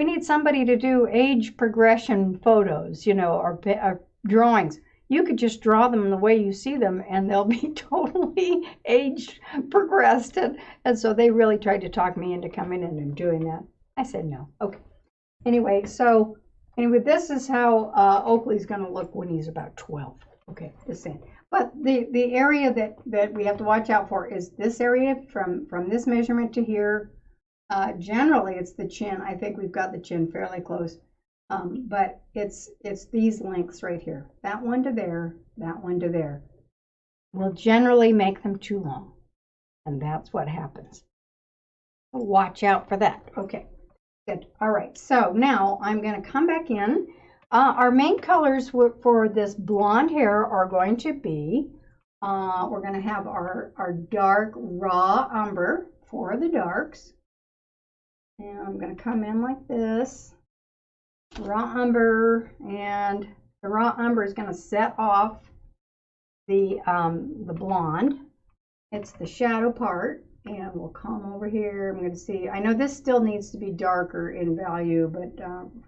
need somebody to do age progression photos, you know, or drawings. You could just draw them the way you see them, and they'll be totally age progressed. And so they really tried to talk me into coming in and doing that. I said no. Okay. Anyway, this is how Oakley's going to look when he's about 12. Okay, just saying. But the area that we have to watch out for is this area from this measurement to here. Generally, it's the chin. I think we've got the chin fairly close. But it's these lengths right here. That one to there, that one to there. We'll generally make them too long. And that's what happens. So watch out for that. Okay. Good. All right. So now I'm going to come back in. Our main colors for this blonde hair are going to be, we're going to have our dark raw umber for the darks. And I'm going to come in like this. Raw umber, and the raw umber is going to set off the blonde. It's the shadow part. And we'll come over here. I'm going to see. I know this still needs to be darker in value, but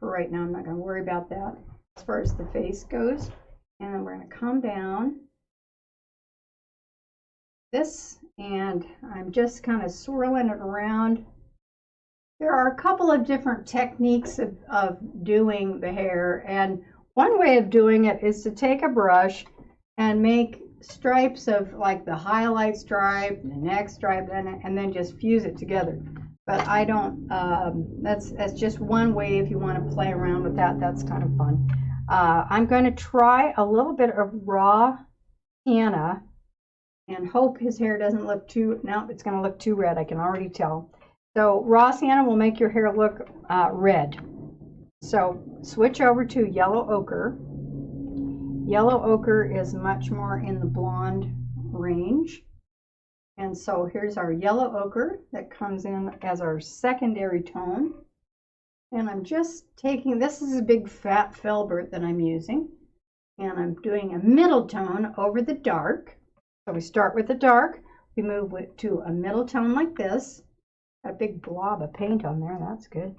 for right now, I'm not going to worry about that as far as the face goes. And then we're going to come down this, and I'm just kind of swirling it around. There are a couple of different techniques of doing the hair, and one way of doing it is to take a brush and make stripes of like the highlight stripe, the next stripe, and then just fuse it together. But I don't, that's just one way if you want to play around with that. That's kind of fun. I'm going to try a little bit of raw sienna and hope his hair doesn't look too, no, it's going to look too red, I can already tell. So raw sienna will make your hair look red. So switch over to yellow ochre. Yellow ochre is much more in the blonde range. And so here's our yellow ochre that comes in as our secondary tone. And I'm just taking, this is a big fat filbert that I'm using. And I'm doing a middle tone over the dark. So we start with the dark, we move to a middle tone like this. Got a big blob of paint on there, that's good.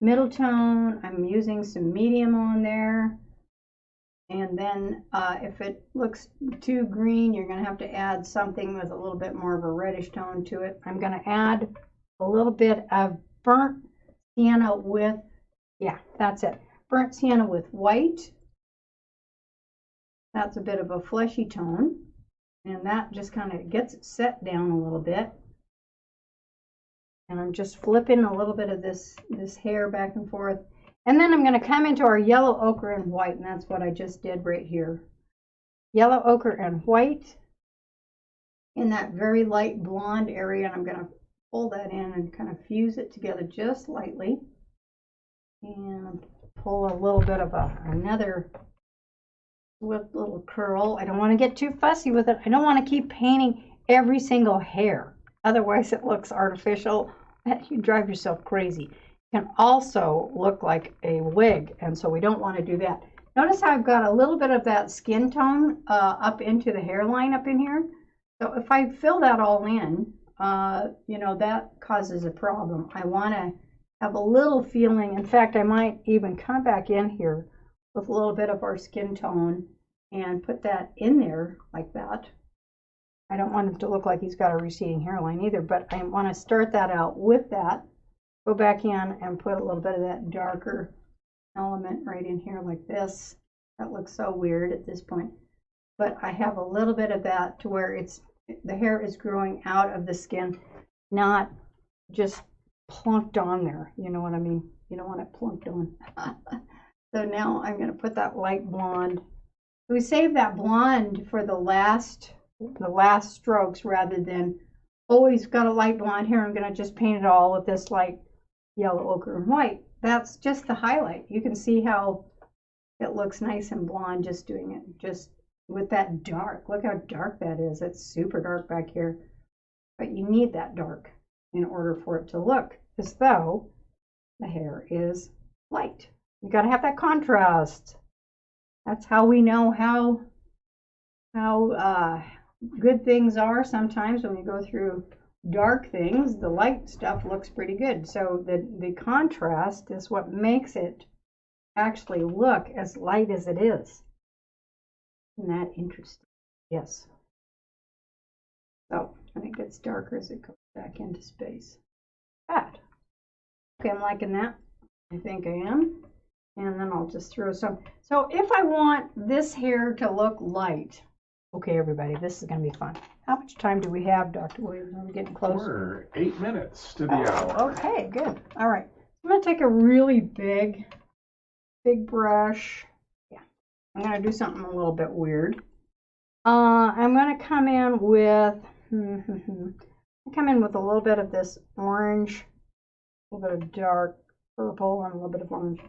Middle tone, I'm using some medium on there. And then if it looks too green, you're going to have to add something with a little bit more of a reddish tone to it. I'm going to add a little bit of burnt sienna with, yeah, that's it. Burnt sienna with white. That's a bit of a fleshy tone. And that just kind of gets it set down a little bit. And I'm just flipping a little bit of this hair back and forth. And then I'm going to come into our yellow ochre and white, and that's what I just did right here. Yellow ochre and white in that very light blonde area, and I'm going to pull that in and kind of fuse it together just lightly. And pull a little bit of another little curl. I don't want to get too fussy with it. I don't want to keep painting every single hair. Otherwise it looks artificial. You drive yourself crazy. It can also look like a wig, and so we don't want to do that. Notice how I've got a little bit of that skin tone up into the hairline up in here. So if I fill that all in, you know, that causes a problem. I want to have a little feeling. In fact, I might even come back in here with a little bit of our skin tone and put that in there like that. I don't want him to look like he's got a receding hairline either, but I want to start that out with that. Go back in and put a little bit of that darker element right in here like this. That looks so weird at this point. But I have a little bit of that to where the hair is growing out of the skin, not just plunked on there. You know what I mean? You don't want it plunked on. So now I'm going to put that light blonde. We save that blonde for the last strokes rather than, oh, he's got a light blonde here, I'm going to just paint it all with this light yellow, ochre, and white. That's just the highlight. You can see how it looks nice and blonde just doing it, just with that dark. Look how dark that is. It's super dark back here. But you need that dark in order for it to look as though the hair is light. You got to have that contrast. That's how we know how good things are. Sometimes when we go through dark things, the light stuff looks pretty good. So the contrast is what makes it actually look as light as it is. Isn't that interesting? Yes. So and it gets darker as it goes back into space. That. Okay, I'm liking that. I think I am. And then I'll just throw some. So if I want this hair to look light, okay, everybody, this is going to be fun. How much time do we have, Dr. Williams? Are we getting close?
We're 8 minutes to the hour.
Okay, good. All right. I'm going to take a really big brush. Yeah. I'm going to do something a little bit weird. I'm going to come in with, a little bit of this orange, a little bit of dark purple, and a little bit of orange.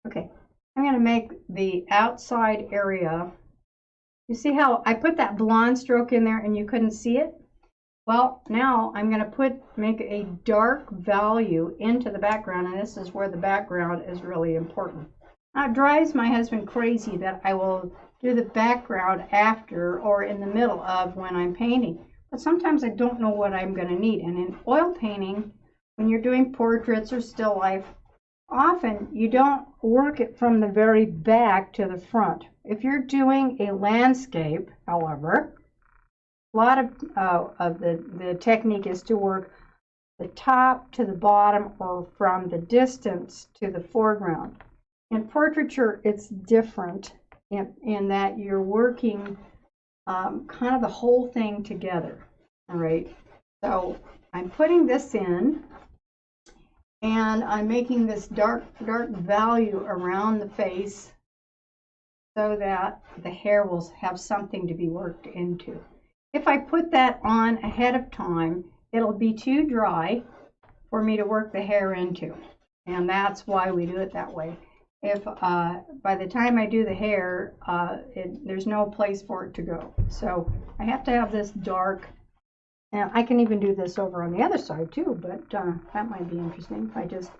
Okay. I'm going to make the outside area. You see how I put that blonde stroke in there and you couldn't see it? Well, now I'm going to make a dark value into the background, and this is where the background is really important. Now, it drives my husband crazy that I will do the background after or in the middle of when I'm painting. But sometimes I don't know what I'm going to need. And in oil painting, when you're doing portraits or still life, often you don't work it from the very back to the front. If you're doing a landscape, however, a lot of the technique is to work the top to the bottom or from the distance to the foreground. In portraiture, it's different in that you're working kind of the whole thing together. All right, so I'm putting this in. And I'm making this dark value around the face so that the hair will have something to be worked into. If I put that on ahead of time, it'll be too dry for me to work the hair into. And that's why we do it that way. If by the time I do the hair, there's no place for it to go. So I have to have this dark. And I can even do this over on the other side too, but that might be interesting if I just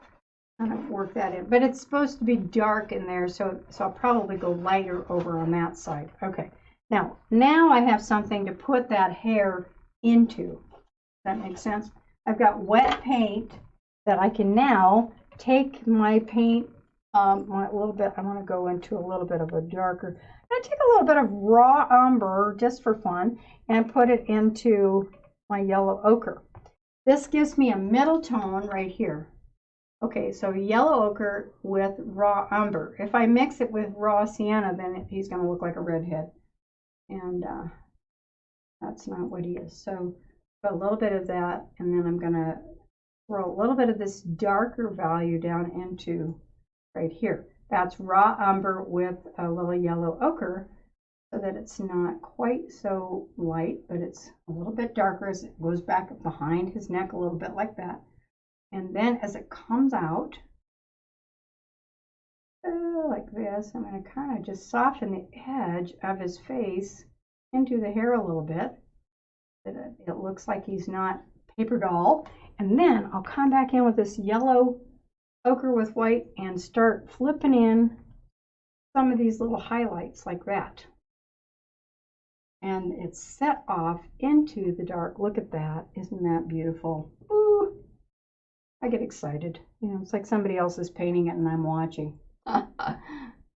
kind of work that in. But it's supposed to be dark in there, so I'll probably go lighter over on that side. Okay, now I have something to put that hair into. Does that make sense? I've got wet paint that I can now take my paint a little bit. I want to go into a little bit of a darker. I take a little bit of raw umber just for fun and put it into my yellow ochre. This gives me a middle tone right here. Okay, so yellow ochre with raw umber. If I mix it with raw sienna, then he's going to look like a redhead. And that's not what he is. So put a little bit of that, and then I'm going to throw a little bit of this darker value down into right here. That's raw umber with a little yellow ochre, so that it's not quite so light, but it's a little bit darker as it goes back behind his neck a little bit like that. And then as it comes out, like this, I'm going to kind of just soften the edge of his face into the hair a little bit, so that it looks like he's not paper doll. And then I'll come back in with this yellow ochre with white and start flipping in some of these little highlights like that. And it's set off into the dark. Look at that. Isn't that beautiful? Ooh, I get excited. You know, it's like somebody else is painting it and I'm watching.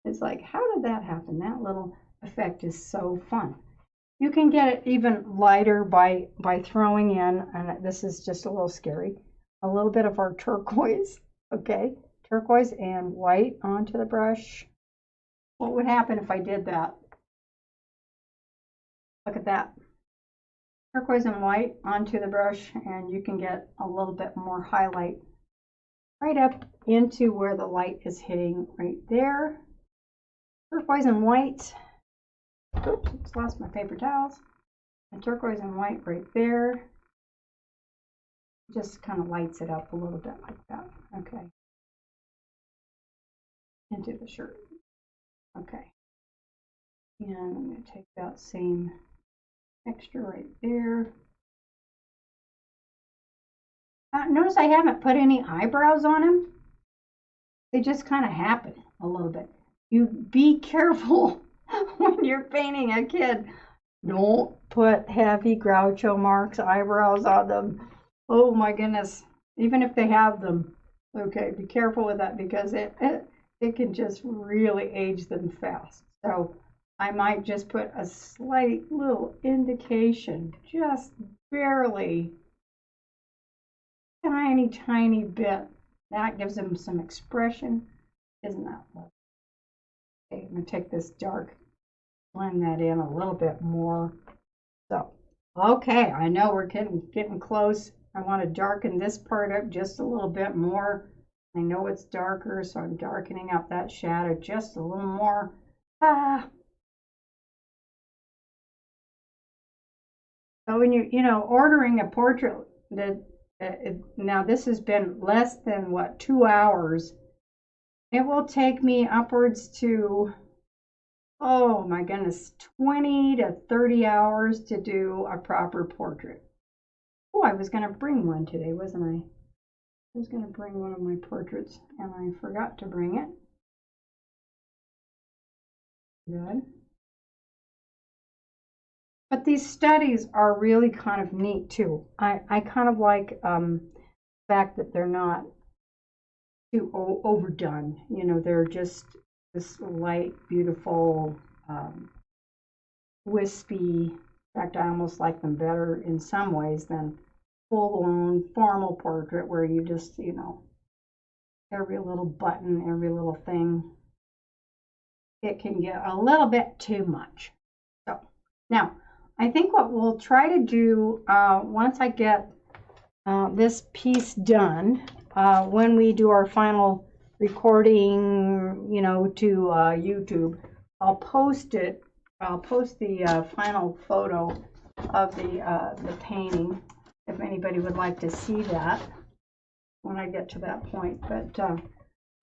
It's like, how did that happen? That little effect is so fun. You can get it even lighter by throwing in, and this is just a little scary, a little bit of our turquoise. Okay, turquoise and white onto the brush. What would happen if I did that? Look at that. Turquoise and white onto the brush, and you can get a little bit more highlight right up into where the light is hitting right there. Turquoise and white. Oops, just lost my paper towels. And turquoise and white right there. Just kind of lights it up a little bit like that. Okay. Into the shirt. Okay. And I'm going to take that same texture right there. Notice I haven't put any eyebrows on him. They just kind of happen a little bit. You be careful when you're painting a kid. Don't put heavy Groucho Marx eyebrows on them. Oh my goodness. Even if they have them. Okay, be careful with that because it can just really age them fast. So I might just put a slight little indication, just barely, tiny bit. That gives them some expression. Isn't that lovely? Okay, I'm going to take this dark, blend that in a little bit more. So, okay, I know we're getting close. I want to darken this part up just a little bit more. I know it's darker, so I'm darkening up that shadow just a little more. So when you're ordering a portrait, now this has been less than, what, 2 hours. It will take me upwards to, oh my goodness, 20 to 30 hours to do a proper portrait. Oh, I was going to bring one today, wasn't I? I was going to bring one of my portraits, and I forgot to bring it. Good. But these studies are really kind of neat, too. I kind of like the fact that they're not too overdone. You know, they're just this light, beautiful, wispy. In fact, I almost like them better in some ways than full-blown formal portrait where you just, you know, every little button, every little thing. It can get a little bit too much. So now, I think what we'll try to do once I get this piece done, when we do our final recording, you know, to YouTube, I'll post it. I'll post the final photo of the painting if anybody would like to see that when I get to that point. But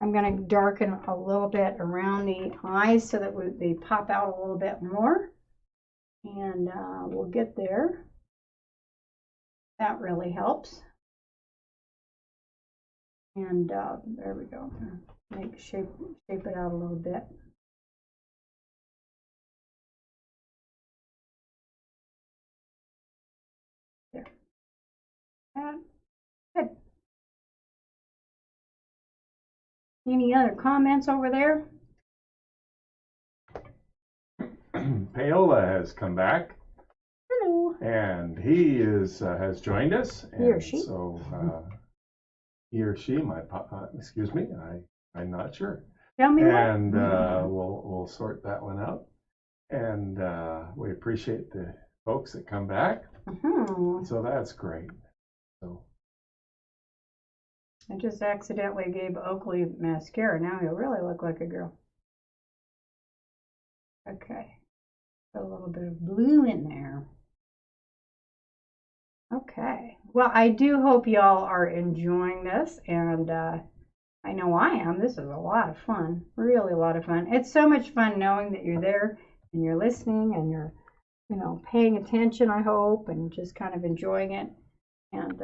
I'm going to darken a little bit around the eyes so that they pop out a little bit more. And we'll get there. That really helps. And there we go. Shape it out a little bit. There. Good. Any other comments over there?
Paola has come back.
Hello.
and he has joined us.
He or she?
So he or she, excuse me, I'm not sure.
Tell me
and
what.
we'll sort that one out. And we appreciate the folks that come back. So that's great. So
I just accidentally gave Oakley mascara. Now he'll really look like a girl. Okay. Put a little bit of blue in there. Okay. Well, I do hope y'all are enjoying this, and I know I am. This is a lot of fun. Really a lot of fun. It's so much fun knowing that you're there and you're listening and you're, you know, paying attention, I hope, and just kind of enjoying it. And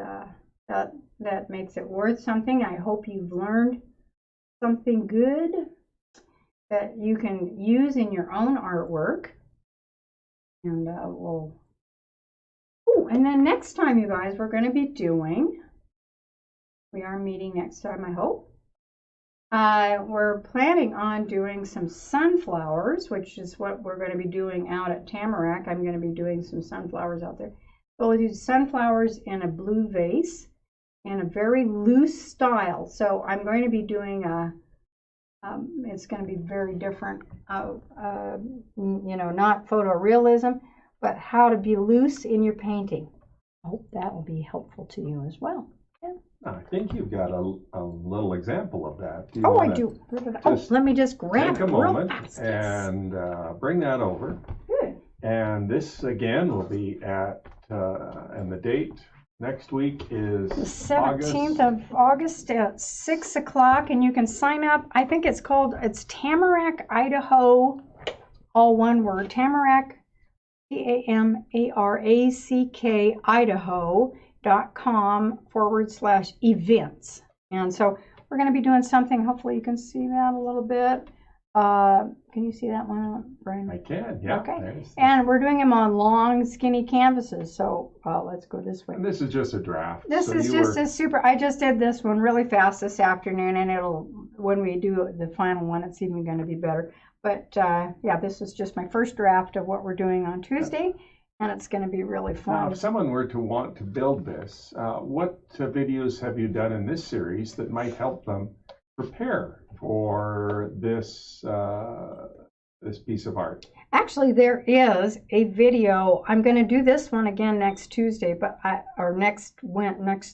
that makes it worth something. I hope you've learned something good that you can use in your own artwork. And and then next time, you guys, we are meeting next time, I hope. We're planning on doing some sunflowers, which is what we're going to be doing out at Tamarack. I'm going to be doing some sunflowers out there. So we'll do sunflowers in a blue vase in a very loose style. So I'm going to be doing it's going to be very different, you know, not photorealism, but how to be loose in your painting. I hope that will be helpful to you as well. Yeah.
I think you've got a little example of that.
I do. Let me just grab
take a moment and bring that over.
Good.
And this again will be at, and the date next week is
the 17th of August at 6 o'clock, and you can sign up. I think it's Tamarack, Idaho, all one word, Tamarack, TAMARACK, Idaho.com/events. And so we're going to be doing something. Hopefully you can see that a little bit. Can you see that one, Brian?
I can, yeah.
Okay. And we're doing them on long, skinny canvases. So let's go this way.
And this is just a draft.
This is just a super. I just did this one really fast this afternoon, and when we do the final one, it's even going to be better. But yeah, this is just my first draft of what we're doing on Tuesday, and it's going to be really fun.
Now, if someone were to want to build this, what videos have you done in this series that might help them prepare for this this piece of art?
Actually, there is a video. I'm going to do this one again next Tuesday, or next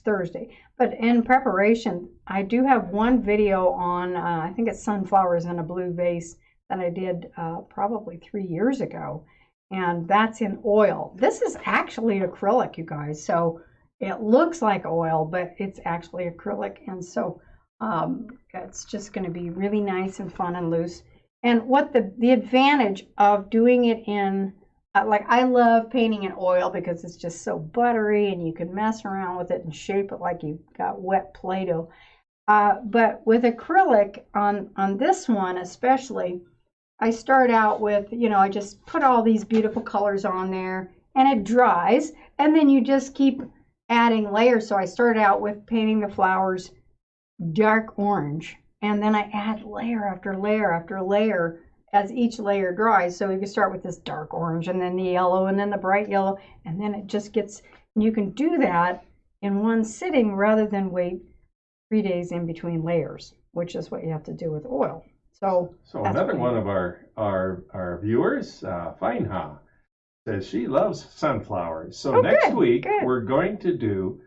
Thursday. But in preparation, I do have one video on I think it's sunflowers in a blue vase that I did probably 3 years ago, and that's in oil. This is actually acrylic, you guys. So it looks like oil, but it's actually acrylic, and so it's just going to be really nice and fun and loose. And what the advantage of doing it in, like I love painting in oil because it's just so buttery and you can mess around with it and shape it like you've got wet Play-Doh. But with acrylic on this one especially, I start out with, you know, I just put all these beautiful colors on there and it dries, and then you just keep adding layers. So I started out with painting the flowers dark orange, and then I add layer after layer after layer as each layer dries. So you can start with this dark orange, and then the yellow, and then the bright yellow, and then it just gets, and you can do that in one sitting rather than wait 3 days in between layers, which is what you have to do with oil. So
another one of our viewers, Feinha, says she loves sunflowers. So next week we're going to do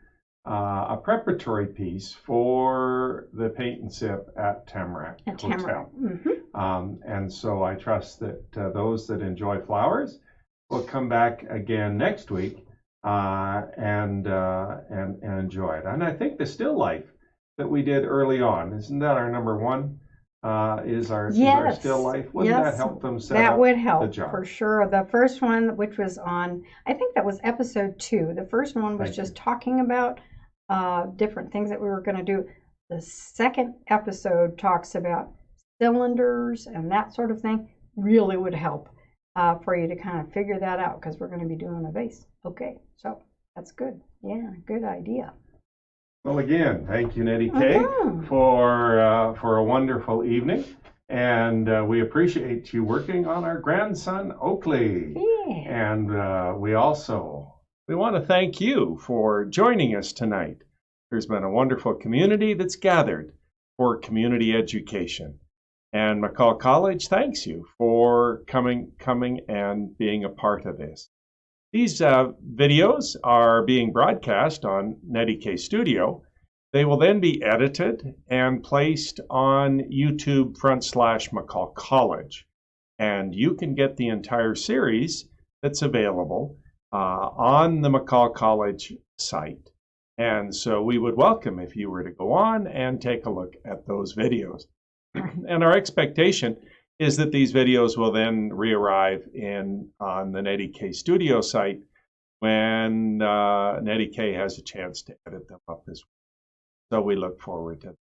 a preparatory piece for the Paint and Sip at Tamarack Hotel. And so I trust that those that enjoy flowers will come back again next week and enjoy it. And I think the still life that we did early on, isn't that our number one? Is our still life? Wouldn't that help them set up the job? That would help
for sure. The first one, which was on, I think that was episode 2. The first one was just talking about different things that we were going to do. The second episode talks about cylinders and that sort of thing. Really would help for you to kind of figure that out, because we're going to be doing a vase. Okay, so that's good. Yeah, good idea.
Well, again, thank you, Nettie K, for a wonderful evening, and we appreciate you working on our grandson Oakley.
Yeah.
And we also
we want to thank you for joining us tonight. There's been a wonderful community that's gathered for community education. And McCall College thanks you for coming and being a part of this. These videos are being broadcast on NettieKStudio. They will then be edited and placed on YouTube /McCall College. And you can get the entire series that's available on the McCall College site. And so we would welcome if you were to go on and take a look at those videos. And our expectation is that these videos will then re-arrive on the NettieKStudio site when NettieK has a chance to edit them up as well. So we look forward to that.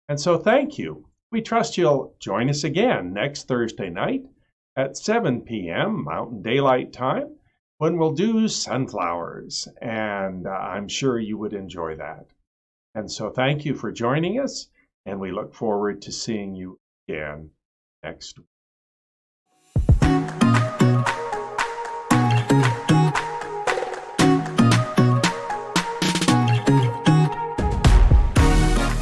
And so thank you. We trust you'll join us again next Thursday night at 7 p.m. Mountain Daylight Time when we'll do sunflowers. And I'm sure you would enjoy that. And so thank you for joining us. And we look forward to seeing you again next week.